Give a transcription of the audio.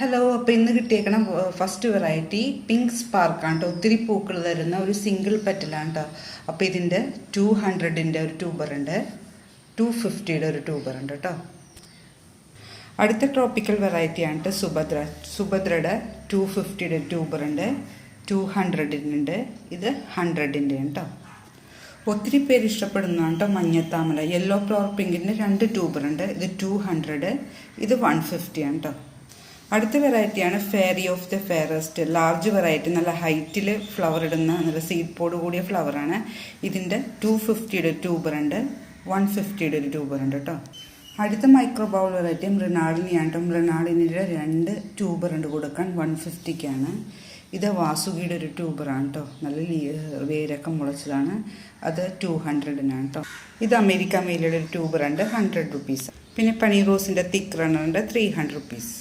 Hello, അപ്പോൾ ഇന്ന് കിട്ടിയേക്കണ first variety pink സ്പാർക്കാണ് കേട്ടോ. ഒത്തിരി പൂക്കൾ തരുന്ന ഒരു സിംഗിൾ പെറ്റലാണ് കേട്ടോ. അപ്പോൾ ഇതിൻ്റെ 200-ൻ്റെ ഒരു ട്യൂബറുണ്ട്, 250-യുടെ ഒരു ട്യൂബറുണ്ട് കേട്ടോ. അടുത്ത ട്രോപ്പിക്കൽ വെറൈറ്റിയാണ് കേട്ടോ സുഭദ്രയുടെ 250-യുടെ ട്യൂബറുണ്ട്, 200-ൻ്റെ ഇത് 100-ൻ്റെ കേട്ടോ. ഒത്തിരി പേര് ഇഷ്ടപ്പെടുന്നതാണ് കേട്ടോ മഞ്ഞത്താമര. യെല്ലോ ഫ്ലവർ പിങ്കിൻ്റെ 2 ട്യൂബറുണ്ട്, ഇത് 200, ഇത് 150 ആണ് കേട്ടോ. അടുത്ത വെറൈറ്റിയാണ് fairy of the fairest, large variety, നല്ല ഹൈറ്റിൽ ഫ്ലവർ ഇടുന്ന നല്ല സീഡ് പോഡ് കൂടിയ ഫ്ലവറാണ്. ഇതിൻ്റെ 250-യുടെ ട്യൂബറുണ്ട്, 150-യുടെ ഒരു ട്യൂബറുണ്ട് കേട്ടോ. അടുത്ത മൈക്രോ ബൗൾ വെറൈറ്റി മൃണാളിനിയാണ് കേട്ടോ. മൃണാളിനിയുടെ 2 ട്യൂബറുണ്ട് കൊടുക്കാൻ, 150-ക്കാണ്. ഇത് വാസുകിയുടെ ഒരു ട്യൂബറാണ് കേട്ടോ, നല്ല വേരൊക്കെ മുളച്ചതാണ്, അത് 200-നാണ് കേട്ടോ. ഇത് അമേരിക്ക മേലയുടെ ഒരു ട്യൂബറുണ്ട്, 100 റുപ്പീസ്. പിന്നെ പനീർ റോസിൻ്റെ തിക്ക് റണ്ണറിൻ്റെ 300 റുപ്പീസ്.